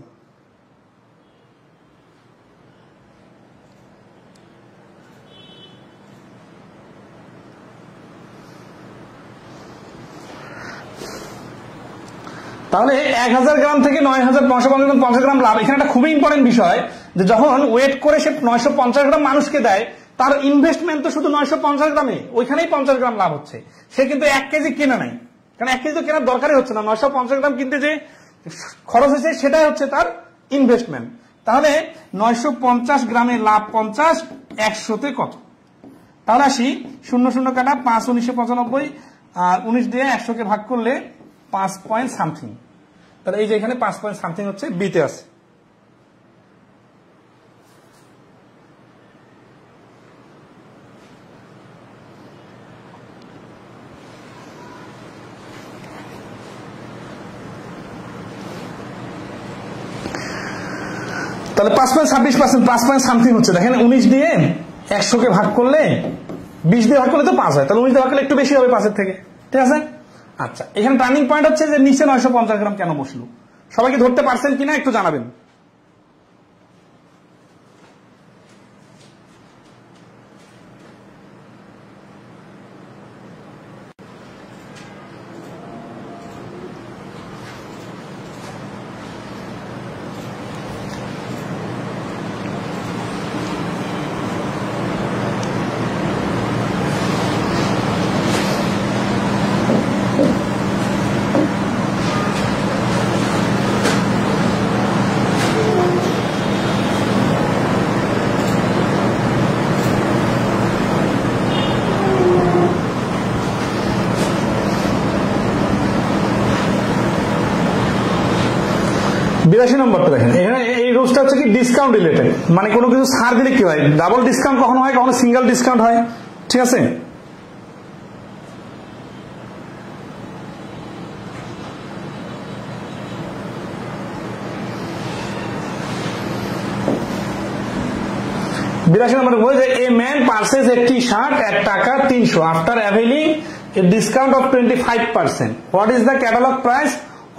তাহলে 1000 গ্রাম থেকে 9950 গ্রাম লাভ। এখানে একটা খুবই ইম্পর্টেন্ট বিষয় যে যখন ওয়েট করে সে 950 গ্রাম মানুষকে দেয়, তার ইনভেস্টমেন্ট তো শুধু 950 গ্রামে, ওইখানেই 50 গ্রাম লাভ হচ্ছে। সে কিন্তু 1 কেজি কেনা নাই, কারণ 1 কেজি তো কেনার দরকারই হচ্ছে না। 950 গ্রাম কিনতে যে খরচ হয়েছে সেটাই হচ্ছে তার ইনভেস্টমেন্ট। তাহলে 950 গ্রামে লাভ 50, 100তে কত? তাহলে আসি 00 কাটা 5 1995 আর 19 দিয়ে 100কে ভাগ করলে 5 পয়েন্ট সামথিং। তাহলে এই যে এখানে 5 পয়েন্ট সামথিং হচ্ছে বিতে আছে। তাহলে 5.26%, 5 পয়েন্ট সামথিং হচ্ছে। দেখেন 19 দিয়ে 100কে ভাগ করলে 20 দিয়ে ভাগ করলে তো 5 হয়, তাহলে 19 দিয়ে ভাগ করলে একটু বেশি হবে 5-এর থেকে, ঠিক আছে? আচ্ছা, এখানে টার্নিং পয়েন্ট হচ্ছে যে নিচে 950 গ্রাম কেন বসলো, সবাইকে ধরতে পারছেন কিনা একটু জানাবেন। বিরাশি নম্বরটা দেখেন, এখানে এই রুলসটা হচ্ছে কি ডিসকাউন্ট রিলেটেড, মানে কোনো কিছু ছাড় দিলে কি হয়, ডাবল ডিসকাউন্ট কখনো হয়, কখনো সিঙ্গেল ডিসকাউন্ট হয়, ঠিক আছে? বিরাশি নম্বর বলছে a man purchase a T shirt at taka 300 after availing a discount of 25%, what is the catalogue price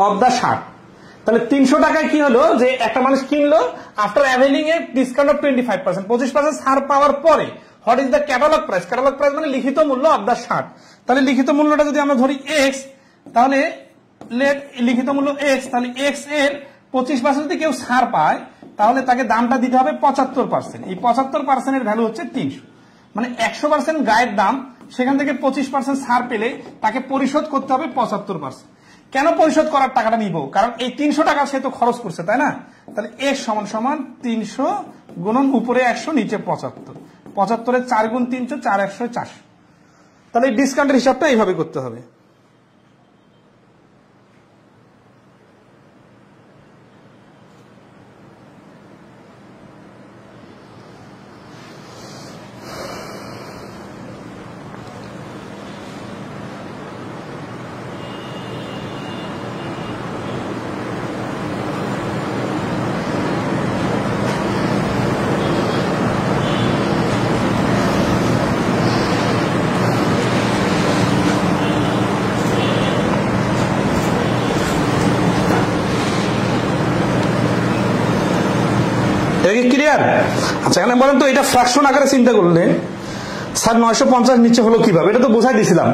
of the shirt. তাহলে 300 টাকায় কি হলো যে একটা মানুষ কিনলো after availing a discount of 25%, 25% ছাড় পাওয়ার পরে what is the catalogue price. Catalogue price মানে লিখিত মূল্য অফ দ্য শার্ট। তাহলে লিখিত মূল্যটা যদি আমরা ধরি এক্স, তাহলে লিখিত মূল্য এক্স, তাহলে এক্স এর 25% যদি কেউ ছাড় পায় তাহলে তাকে দামটা দিতে হবে 75%। এই 75% এর ভ্যালু হচ্ছে 300, মানে 100% গায়ের দাম, সেখান থেকে 25% ছাড় পেলে তাকে পরিশোধ করতে হবে 75%। কেন পরিশোধ করার টাকাটা নিব? কারণ এই 300 টাকা সে তো খরচ করছে, তাই না? তাহলে এক্স সমান সমান 300 গুণন উপরে 100 নিচে 75, 75 এর 4 গুণ 300, 4 100 400। তাহলে এই ডিসকাউন্টের হিসাবটা এইভাবে করতে হবে। ক্লিয়ার? আচ্ছা, এখানে বলেন তো এটা ফ্র্যাকশন আকারে চিন্তা করলে স্যার 950 নিচে হলো কিভাবে? এটা তো বোঝাই দিয়েছিলাম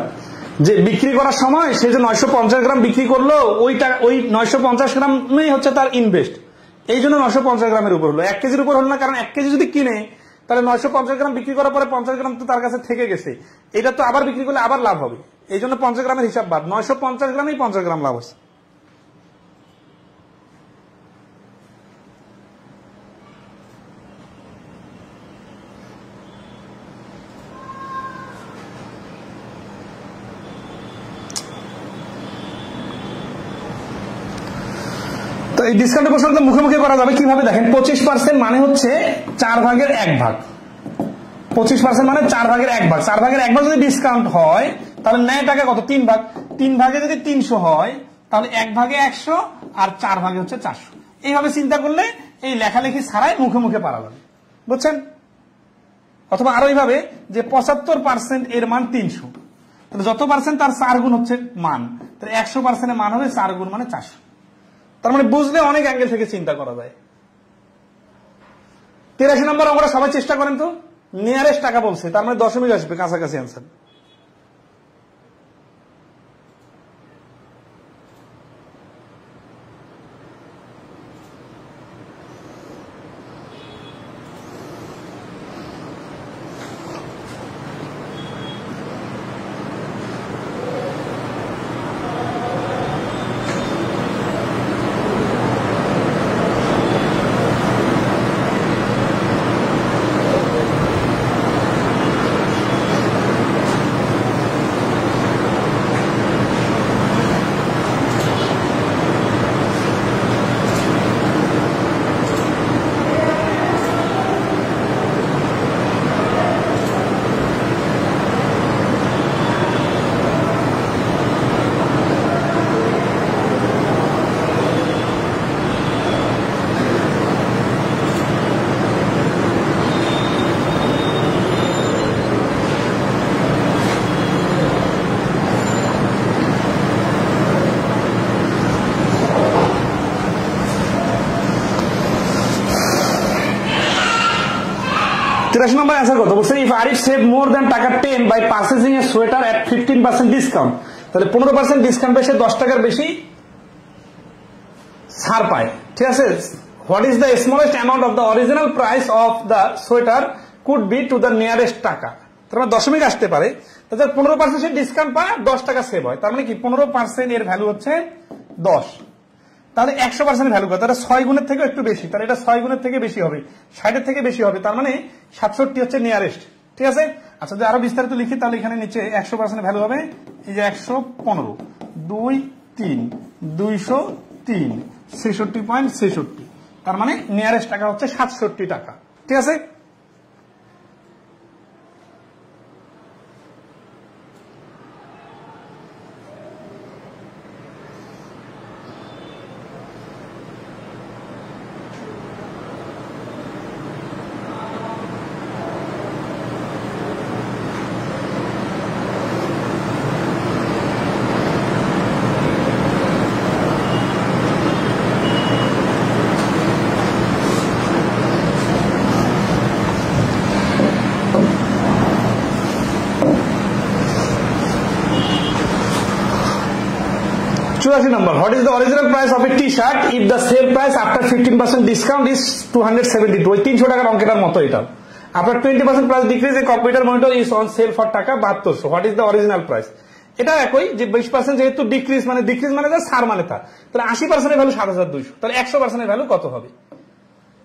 যে বিক্রি করার সময় সে যে 950 গ্রাম বিক্রি করলো ওই 950 গ্রামই হচ্ছে তার ইনভেস্ট, এই জন্য 950 গ্রামের উপর হলো, 1 কেজির উপর হলো না। কারণ 1 কেজি যদি কিনে তাহলে 950 গ্রাম বিক্রি করার পরে 50 গ্রাম তো তার কাছে থেকে গেছে, এটা তো আবার বিক্রি করলে আবার লাভ হবে, এই জন্য 50 গ্রামের হিসাব বাদ, 950 গ্রামেই 50 গ্রাম লাভ হচ্ছে। তো এই ডিসকাউন্টের প্রশ্নটা মুখে মুখে করা যাবে কিভাবে দেখেন, 25% মানে হচ্ছে 4 ভাগের 1 ভাগ, 25% মানে 4 ভাগের 1 ভাগ, 4 ভাগের 1 ভাগ যদি ডিসকাউন্ট হয় তাহলে নেয় টাকা কত, 3 ভাগ, 3 ভাগে যদি 300 হয় তাহলে 1 ভাগে 100 আর 4 ভাগে হচ্ছে 400। এইভাবে চিন্তা করলে এই লেখালেখি ছাড়াই মুখে মুখে পারা যাবে, বুঝছেন? অথবা আরো এইভাবে যে 75% এর মান 300, তাহলে যত পার্সেন্ট তার 4 গুণ হচ্ছে মান, তাহলে 100% এর মান হবে 4 গুণ মানে 400। তার মানে বুঝলে অনেক অ্যাঙ্গেল থেকে চিন্তা করা যায়। 83 নম্বর অঙ্কটা সবাই চেষ্টা করেন তো, নিয়ারেস্ট টাকা বলছে, তার মানে দশমিক আসবে কাছাকাছি অ্যান্সার। নম্বর অ্যান্সার কত বলছে, if Arif save more than টাকা 10 by purchasing a sweater at 15% discount, তাহলে 15% ডিসকাউন্ট পেয়ে 10 টাকার বেশি ছাড় পায়, ঠিক আছে। What is the smallest amount of the original price of the sweater could be to the nearest টাকা, তার মানে দশমিক আসতে পারে, তাহলে 15% ডিসকাউন্ট পায় 10 টাকা সেভ হয়, তার মানে কি 15% এর ভ্যালু হচ্ছে 10, তাহলে 100% ভ্যালু কত, তাহলে 6 গুণের থেকে একটু বেশি, তাহলে এটা 6 গুণের থেকে বেশি হবে, 60 থেকে বেশি হবে, তার মানে 67 হচ্ছে নিয়ারেস্ট, ঠিক আছে। আচ্ছা যদি আরো বিস্তারিত লিখি তাহলে এখানে নিচে 100% ভ্যালু হবে এই যে 115, 2 3 203 66.66, তার মানে নিয়ারেস্ট টাকা হচ্ছে 67 টাকা, ঠিক আছে। Number. What is the original price of a t-shirt if the sale price after 15% discount is 272? 300 টাকার অঙ্কের মতো এটা। After 20% price decrease, a computer monitor is on sale for টাকা 7200. What is the original price? এটা একই যে 20% যেহেতু ডিক্রিজ মানে যা ছাড় মানে তা, তাহলে 80% এর ভ্যালু 7200, তাহলে 100% এর ভ্যালু কত হবে?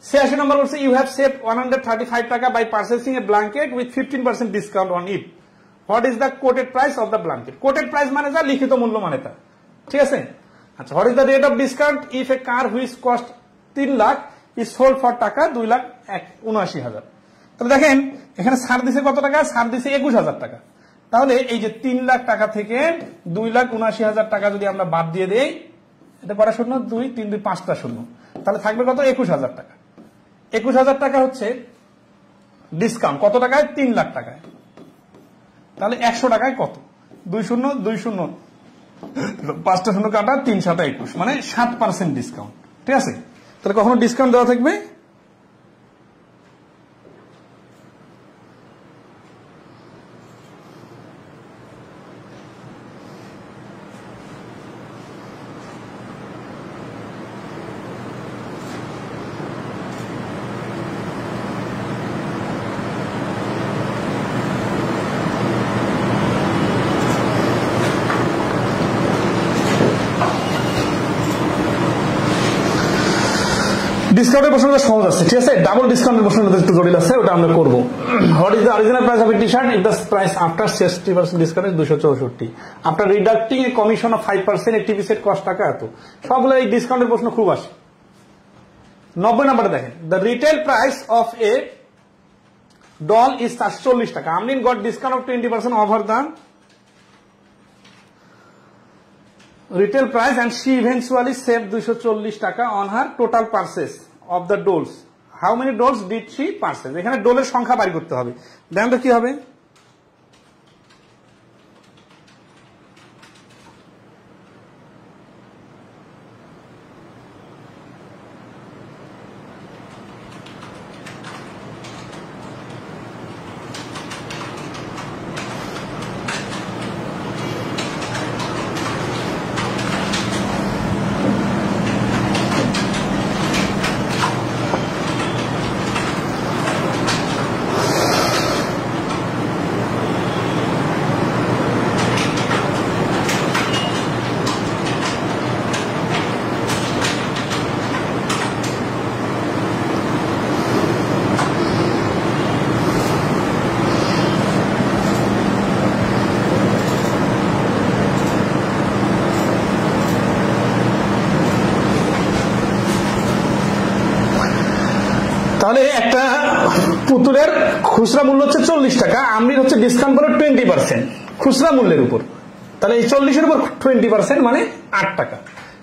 86 নম্বর বলছে you have saved 135 টাকা by purchasing a blanket with 15% discount on it. What is the quoted price of the blanket? Quoted price মানে যা, লিখিত মূল্য মানে তা, ঠিক আছে। আচ্ছা, what is the rate of discount if A car which cost 3 lakh is sold for টাকা 2,79,000? তাহলে দেখেন এখানে ছাড় দিছে কত টাকা, ছাড় দিছে 21,000 টাকা, তাহলে এই যে 3 লাখ টাকা থেকে 2,79,000 টাকা যদি আমরা বাদ দিয়ে দেই, এটা করা শূন্য, 2 3 2 5টা শূন্য, তাহলে থাকবে কত, 21,000 টাকা। 21,000 টাকা হচ্ছে ডিসকাউন্ট কত টাকায়, 3 লাখ টাকায়, তাহলে 100 টাকায় কত, 2 শূন্য 2 শূন্য 5টা শূন্য কাটা, 3 7 21, মানে 7% ডিসকাউন্ট, ঠিক আছে। তাহলে কখনো ডিসকাউন্ট দেওয়া থাকবে ডিসকাউন্টের প্রশ্নটা সহজ আছে, ঠিক আছে। ডাবল ডিসকাউন্টের প্রশ্নটা একটু জটিল আছে, ওটা আমরা করবো। What is the original price of a T shirt if the price after 60% discount is 264, after deducting a commission of 5% একটি পিসের কস্ট টাকা এত। সবগুলো এই ডিসকাউন্টের প্রশ্ন খুব আসে। 90 নম্বরে দেখেন, the retail price of a doll is 440 টাকা, Amrin goat discount of 20% over the retail price and she eventually saved 240 টাকা on her total purchase of the dolls. How many dolls did she purchase? এখানে ডোলের সংখ্যা বাড়ি করতে হবে। দেখেন তো কি হবে। তাহলে একটা পুতুলের খুচরা মূল্য হচ্ছে 40 টাকা, আমরির হচ্ছে ডিসকাউন্ট করে 20% খুচরা মূল্যের উপর। তাহলে এই 40-এর উপর 20% মানে 8 টাকা।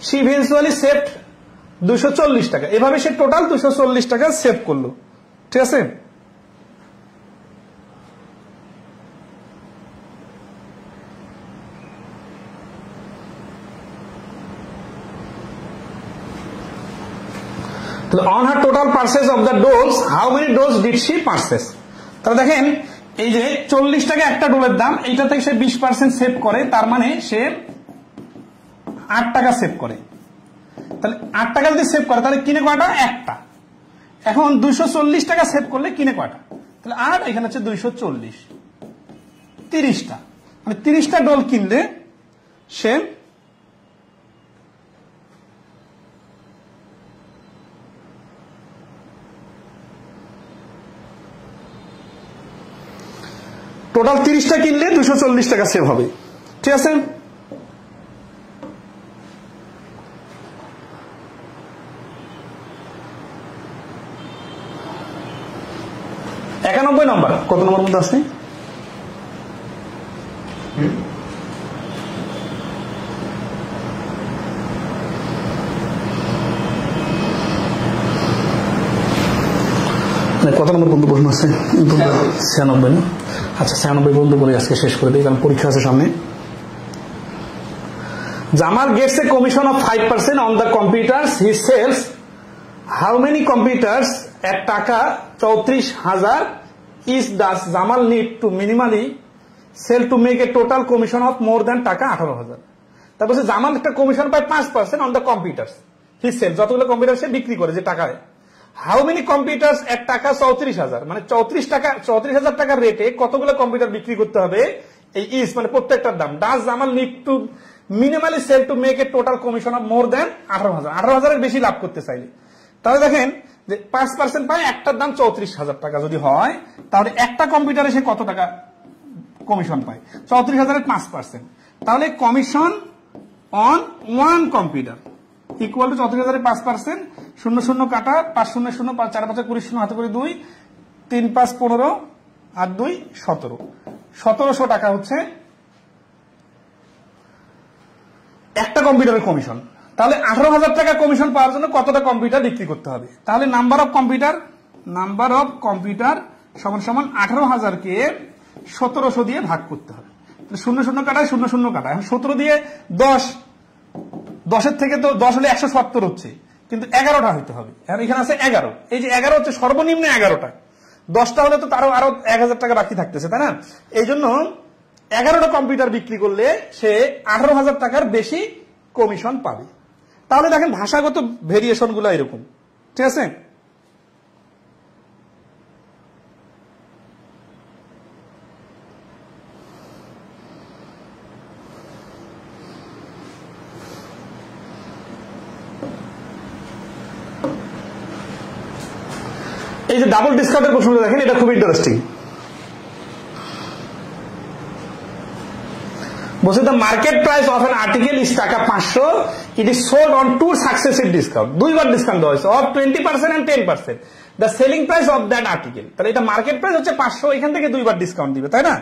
সি ইভেন্চুয়ালি সেভড 240 টাকা। এভাবে সে টোটাল 240 টাকা সেভ করলো, ঠিক আছে। On her total purchase of the dolls, how many dolls did she purchase? তাহলে দেখেন, এই যে 40 টাকা একটা ডোলের দাম, এইটা থেকে সে 20% সেভ করে, তার মানে সে 8 টাকা সেভ করে। তাহলে 8 টাকা যদি সেভ করে তাহলে কিনে কয়টা? একটা। এখন 240 টাকা সেভ করলে কিনে কয়টা? তাহলে 8, এখানে হচ্ছে 240, 30টা, মানে 30টা ডল কিনলে সে টোটাল 30টা কিনলে 240 টাকা সেভ হবে, ঠিক আছে। একানব্বই নম্বর কত নম্বর মধ্যে আছে? কত নম্বর বন্ধু প্রশ্ন আছে? 96 না? আচ্ছা, 96 বন্ধু বলে আজকে শেষ করে দিই, কারণ পরীক্ষা আছে সামনে। Jamal gets a commission of 5% on the computers he sells. How many computers at টাকা 34,000 each does Jamal need to minimally sell to make a total commission of more than টাকা 18,000? তারপর জামাল একটা কমিশন পায় 5% on the computers he sells, যতগুলো কম্পিউটার সে বিক্রি করে যে টাকায়। হাউ মেনি কম্পিউটার এক টাকা 34,000, মানে 34,000 টাকার রেটে কতগুলো কম্পিউটার বিক্রি করতে হবে, এই ইস মানে প্রত্যেকটার দাম। Does Jamal need to minimally sell to make a total commission of more than 18,000, 18,000 এর বেশি লাভ করতে চাইলে। তাহলে দেখেন যে 5% পায়, একটার দাম 34,000 টাকা যদি হয়, তাহলে একটা কম্পিউটারে সে কত টাকা কমিশন পায়? 34,000-এর 5%, তাহলে commission on one computer equal to 34,000-এর 5%, 0 কাটা, 5 0 0, 4 5 20 0, হাতে করে 2, 3 5 15 আর 2 17, 1700 টাকা হচ্ছে একটা কম্পিউটারের কমিশন। তাহলে 18,000 টাকা কমিশন পাওয়ার জন্য কতটা কম্পিউটার বিক্রি করতে হবে? তাহলে নাম্বার অফ কম্পিউটার সমান সমান 18,000-কে 1700 দিয়ে ভাগ করতে হবে। 0 0 কাটায় 0 0 কাটায়, এখন 17 দিয়ে 10-এর থেকে তো 10 হলে 170 হচ্ছে, কিন্তু 11টা হইতে হবে। এখানে আছে 11, এই যে 11 হচ্ছে সর্বনিম্ন 11টা, 10টা হলে তো তারও আরো 1,000 টাকা বাকি থাকতেছে, তাই না? এই জন্য 11টা কম্পিউটার বিক্রি করলে সে 18,000 টাকার বেশি কমিশন পাবে। তাহলে দেখেন ভাষাগত ভেরিয়েশন গুলো এরকম, ঠিক আছে। এই যে ডাবল ডিসকাউন্টের প্রশ্নটা দেখেন, এটা খুব ইন্টারেস্টিং। বলছে the market price of an article is টাকা 500, it is sold on 2 successive discount, দুইবার ডিসকাউন্ট দেওয়া হয়েছে of 20% and 10%, the selling price of that article. তাহলে এটা মার্কেট প্রাইস হচ্ছে 500, এখান থেকে দুইবার ডিসকাউন্ট দিবে, তাই না?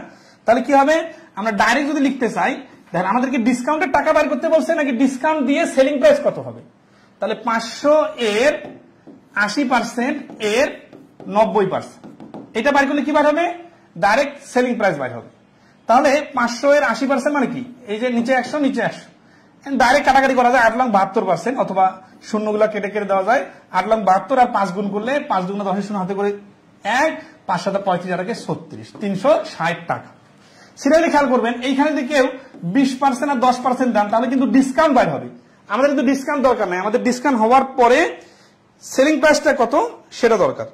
তাহলে কি হবে, আমরা ডাইরেক্ট যদি লিখতে চাই, দেখেন আমাদেরকে ডিসকাউন্টের টাকা বের করতে বলছে নাকি ডিসকাউন্ট দিয়ে সেলিং প্রাইস কত হবে। তাহলে 500 এর 80% এর 90%, এটা বের করলে কি বের হবে, ডাইরেক্ট সেলিং প্রাইস বের হবে। তাহলে 500 এর 80% মানে কি, এই যে নিচে 100 নিচে 100, ডাইরেক্ট কাটাকাটি করা যায় 8,72%, অথবা শূন্যগুলা কেটে কেটে দেওয়া যায়। 8,72 আর 5 গুণ করলে 5 দুগুণে 10 শূন্য হাতে করে 1, 5 7 35 আর 36, 360 টাকা। সিরিয়ালি খেয়াল করবেন, এইখানে যদি কেউ 20% আর 10% দেন তাহলে কিন্তু ডিসকাউন্ট বাইর হবে। আমাদের কিন্তু ডিসকাউন্ট দরকার নাই, আমাদের ডিসকাউন্ট হওয়ার পরে সেলিং প্রাইসটা কত সেটা দরকার।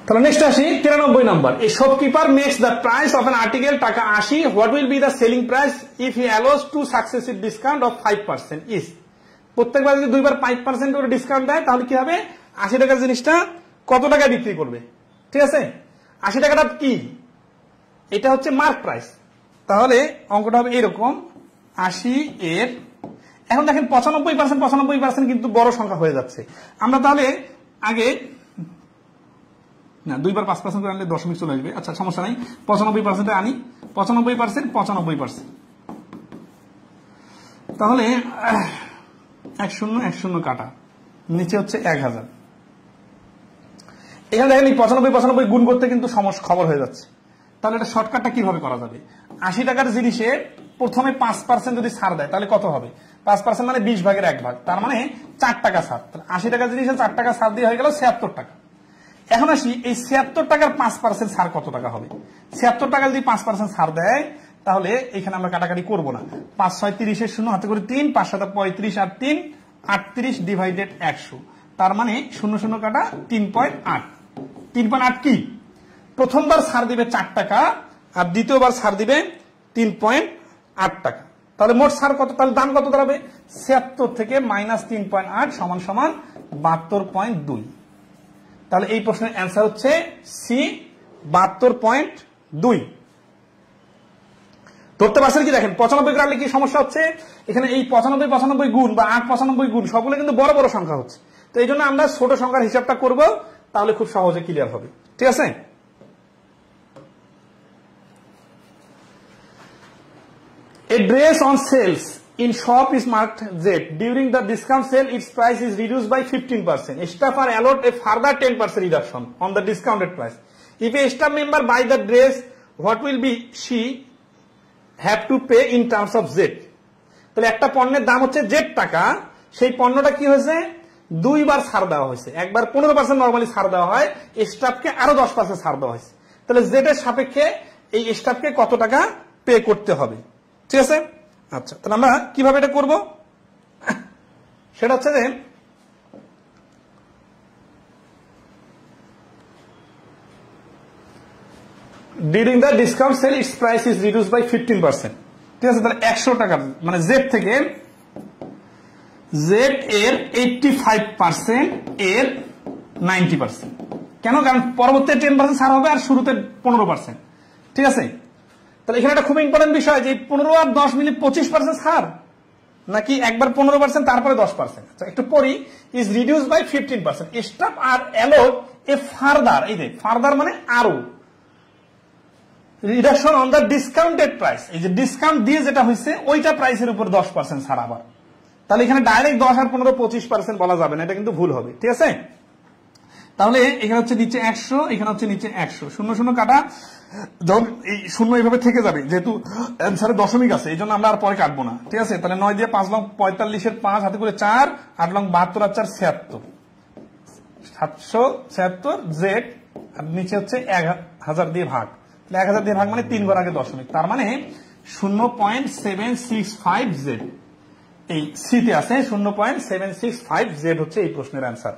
তাহলে নেক্সট আসি 93 number. A shopkeeper makes the price of an article taka 80, what will be the selling price if he allows 2 successive discount of 5% is. প্রত্যেকবার যদি দুইবার 5% করে ডিসকাউন্ট দেয় তাহলে কি হবে, 80 টাকার জিনিসটা কত টাকায় বিক্রি করবে, ঠিক আছে? 80 টাকাটা কি, এটা হচ্ছে মার্ক প্রাইস। তাহলে অঙ্কটা হবে এইরকম, 80 এর, এখন দেখেন 95% কিন্তু বড় সংখ্যা হয়ে যাচ্ছে। আমরা তাহলে আগে না, দুইবার 5% করে আনলে দশমিক চলে আসবে, আচ্ছা সমস্যা নাই, 95% আনি, 95%, তাহলে 10 কাটা, নিচে হচ্ছে 1000। এখানে দেখেন এই 95 গুণ করতে কিন্তু সমস্যা খবর হয়ে যাচ্ছে। তাহলে এটা শর্টকাটটা কিভাবে করা যাবে, 80 টাকার জিনিসে প্রথমে 5% যদি ছাড় দেয় তাহলে কত হবে, 5% মানে 20 ভাগের 1 ভাগ, তার মানে 4 টাকা ছাড়। 80 টাকার জিনিসে 4 টাকা ছাড় দিয়ে হয়ে গেল 76 টাকা। এখন আসি এই 76 টাকার 5% ছাড় কত টাকা হবে। 76 টাকা যদি 5% ছাড় দেয় তাহলে এখানে আমরা কাটাকাটি করবো না, 5 6 30 এর শূন্য হাতে করে 3, 5 7 35 আর 3 38 ডিভাইডেড 100, তার মানে 0 কাটা 3.8। 3.8 কি, প্রথমবার ছাড় দিবে 4 টাকা আর দ্বিতীয়বার ছাড় দিবে 3.8 টাকা। তাহলে মোট ছাড় কত, তাহলে দাম কত দাঁড়াবে, 76 থেকে মাইনাস 3.8 সমান সমান 72.2। তাহলে এই প্রশ্নের অ্যান্সার হচ্ছে সি, 72.2। ধরতে পারছেন কি, দেখেন 95 গ্রামে কি সমস্যা হচ্ছে, এখানে এই 95 গুণ বা 8 95 গুণ সবগুলো কিন্তু বড় বড় সংখ্যা হচ্ছে। তো এই জন্য আমরা ছোট সংখ্যার হিসাবটা করব, তাহলে খুব সহজে ক্লিয়ার হবে, ঠিক আছে? A dress on sales in shop is marked Z. During the discount sale, its price is reduced by 15%. Staff are allowed a further 10% reduction on the discounted price. If a staff member buy the dress, what will be she have to pay in terms of Z? তাহলে একটা পণ্যের দাম হচ্ছে Z টাকা, সেই পণ্যটা কি হয়েছে, দুইবার ছাড় দেওয়া হয়েছে। একবার 15% নরমালি ছাড় দেওয়া হয়, স্টাফকে আরো 10% ছাড় দেওয়া হয়েছে। তাহলে Z এর সাপেক্ষে এই স্টাফকে কত টাকা পে করতে হবে, ঠিক আছে? আচ্ছা, তাহলে আমরা কিভাবে এটা করব, সেটা হচ্ছে যে during the discount sale its price is reduced by 15%, ঠিক আছে? তাহলে 100 টাকা মানে জেড থেকে জেড এর 85% এর 90%, কেন, কারণ পরবর্তী 10% ছাড় হবে আর শুরুতে 15%, ঠিক আছে? তাহলে এখানে একটা খুব ইম্পর্টেন্ট বিষয় যে 15 আর 10 মিলে 25% ছাড়, নাকি একবার 15% তারপরে 10%। আচ্ছা একটু পড়ি, is reduce by 15%, staff are allowed a further, এই যে ফার্দার মানে আরো, reduction on the discounted price, এই যে ডিসকাউন্ট দিয়ে যেটা হয়েছে ওইটা প্রাইসের উপর 10% ছাড় আবার। তাহলে এখানে ডাইরেক্ট 10 আর 15 25% বলা যাবে না, এটা কিন্তু ভুল হবে, ঠিক আছে? তাহলে এখানে হচ্ছে নিচে 100, এখানে হচ্ছে নিচে 100, 0 কাটা, যখন এই শূন্য এইভাবে থেকে যাবে, যেহেতু অ্যান্সারে দশমিক আছে এই জন্য আমরা আর পরে কাটবো না, ঠিক আছে? তাহলে 9 দিয়ে 5 লং 45 এর 5 হাতে করে 4, 8 লং 72 আর 4 76, 776 জেড, আর নিচে হচ্ছে 1000 দিয়ে ভাগ, তাহলে 1000 দিয়ে ভাগ মানে 3 ঘর আগে দশমিক, তার মানে 0.765 জেড এই সিতে আছে, 0.765 জেড হচ্ছে এই প্রশ্নের অ্যান্সার।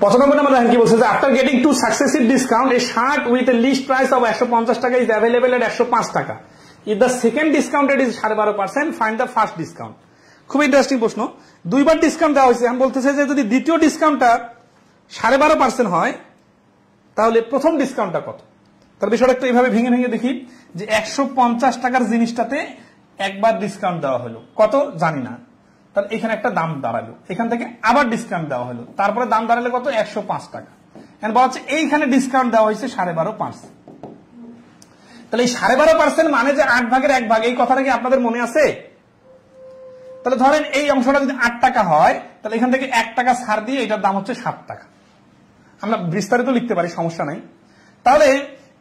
95 নম্বর দেখেন কি বলছে যে after getting two successive discount a shirt with a list price of 150 taka is available at 105 টাকা। If the second discounted is 12.5%, find the first discount. খুব ইন্টারেস্টিং প্রশ্ন। দুইবার ডিসকাউন্ট দেওয়া হয়েছে, এখন বলতেছে যে যদি দ্বিতীয় ডিসকাউন্টটা 12.5% হয় তাহলে প্রথম ডিসকাউন্টটা কত। তার বিষয়টা একটু এইভাবে ভেঙে ভেঙে দেখি যে 150 টাকার জিনিসটাতে একবার ডিসকাউন্ট দেওয়া হলো, কত জানি না, তাহলে এখানে একটা দাম দাঁড়ালো, এখান থেকে আবার ডিসকাউন্ট দেওয়া হলো, তারপরে দাম দাঁড়ালে কত 105 টাকা। এখন বলা হচ্ছে এইখানে ডিসকাউন্ট দেওয়া হয়েছে 12.5%। তাহলে এই 12.5% মানে যে 8 ভাগের 1 ভাগ, এই কথাটা কি আপনাদের মনে আছে? তাহলে ধরেন এই অংশটা যদি 8 টাকা হয় তাহলে এখান থেকে 1 টাকা ছাড় দিয়ে এটার দাম হচ্ছে 7 টাকা। আমরা বিস্তারিত লিখতে পারি, সমস্যা নাই। তাহলে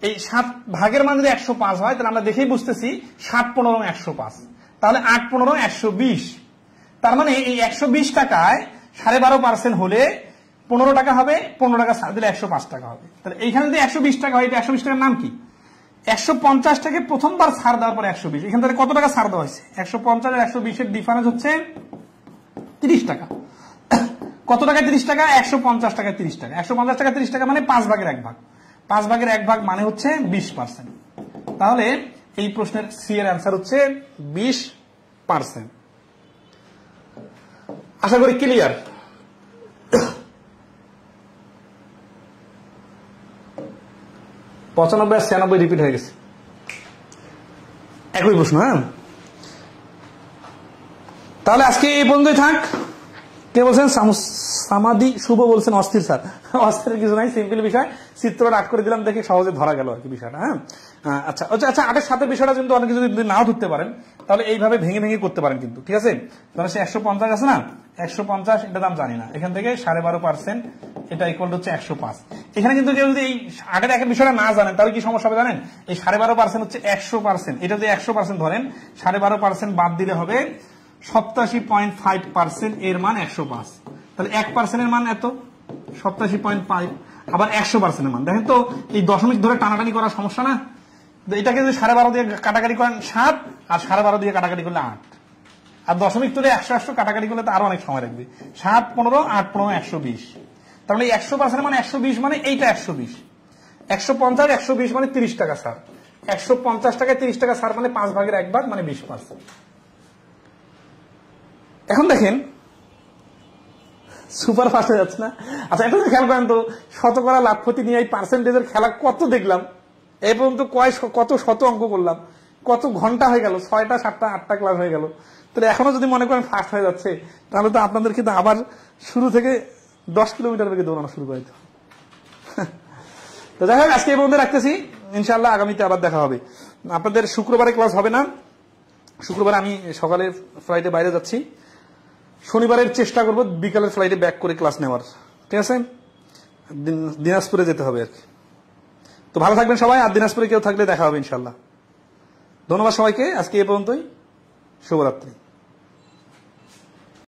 এই 7 ভাগের মান যদি 105 হয় তাহলে আমরা দেখেই বুঝতেছি 7 15 105, তাহলে 8 15 120। তার মানে এই 120 টাকায় 12.5% হলে 15 টাকা হবে, 15 টাকা ছাড় দিলে 105 টাকা হবে। তাহলে এইখানে যদি 120 টাকা হয়, এটা 120 টাকার নাম কি? 150 টাকা প্রথমবার ছাড় দেওয়ার পরে 120, এখান থেকে কত টাকা ছাড় দেওয়া হয়েছে? 150 আর 120 এর ডিফারেন্স হচ্ছে 30 টাকা। কত টাকা 30 টাকা? 150 টাকা 30 টাকা। 150 টাকা 30 টাকা মানে 5 ভাগের 1 ভাগ। 5 ভাগের 1 ভাগ মানে হচ্ছে 20%। তাহলে এই প্রশ্নের সি এর অ্যান্সার হচ্ছে 20%। আশা করি ক্লিয়ার। পঁচানব্বই আর 96 রিপিট হয়ে গেছে, একই প্রশ্ন। হ্যাঁ, তাহলে আজকে এই পর্যন্তই থাক। কে বলছেন? সামাদি শুভ বলছেন অস্থির স্যার। অস্থিরের কিছু নাই, সিম্পল বিষয়, চিত্রটা আট করে দিলাম দেখে সহজে ধরা গেল আর কি বিষয়টা। হ্যাঁ, আচ্ছা আচ্ছা, 8 এর সাথে বিষয়টা কিন্তু অনেকে যদি নাও ধরতে পারেন তাহলে এইভাবে ভেঙে ভেঙে করতে পারেন কিন্তু, ঠিক আছে? তাহলে সে 150 আছে না, 150 এটা দাম জানি না, এখান থেকে 12.5% এটা ইকুয়াল হচ্ছে 105। এখানে কিন্তু কেউ যদি এই 8 এর বিষয়টা না জানেন তাহলে কি সমস্যা হবে জানেন? এই 12.5% হচ্ছে 100%, এটা যদি 100% ধরেন 12.5% বাদ দিলে হবে 87.5%, এর মান 105। তাহলে 1% এর মান এত, 87.5, আবার 100% এর মান দেখেন তো, এই দশমিক ধরে টানাটানি করার সমস্যা না? এটাকে যদি 12.5 দিয়ে কাটাকাটি করেন 7, আর 12.5 দিয়ে কাটাকাটি করলে 8, আর দশমিক তুলে 100 কাটাকাটি করলে তো আরো অনেক সময় লাগবে। 7 15 8 15 120। তার মানে 100% মানে 120 মানে এইটা 120। 150 120 মানে 30 টাকা ছাড়। 150 টাকায় 30 টাকা ছাড় মানে 5 ভাগের 1 ভাগ মানে 20%। এখন দেখেন সুপার ফাস্ট হয়ে যাচ্ছে না? আচ্ছা, একটা খেয়াল করেন তো, শতকরা লাভ ক্ষতি নিয়ে এই পার্সেন্টেজের খেলা কত দেখলাম এই পর্যন্ত, কত শত অঙ্ক করলাম, কত ঘন্টা হয়ে গেল, 6টা 7টা 8টা ক্লাস হয়ে গেল। তাহলে এখনো যদি মনে করেন ফাস্ট হয়ে যাচ্ছে তাহলে তো আপনাদের কিন্তু আবার শুরু থেকে 10 কিলোমিটার বেগে দৌড়ানো শুরু করে দিতে হবে। তো যাই হোক, আজকে এই পর্যন্ত রাখতেছি, ইনশাল্লাহ আগামীতে আবার দেখা হবে। আপনাদের শুক্রবারে ক্লাস হবে না, শুক্রবার আমি সকালের ফ্লাইটে বাইরে যাচ্ছি, শনিবারের চেষ্টা করবো বিকালের ফ্লাইটে ব্যাক করে ক্লাস নেওয়ার, ঠিক আছে? দিনাজপুরে যেতে হবে আর কি। তো ভালো থাকবেন সবাই, আর দিনাজপুরে কেউ থাকলে দেখা হবে ইনশাল্লাহ। ধন্যবাদ সবাইকে, আজকে এ পর্যন্তই, শুভরাত্রি।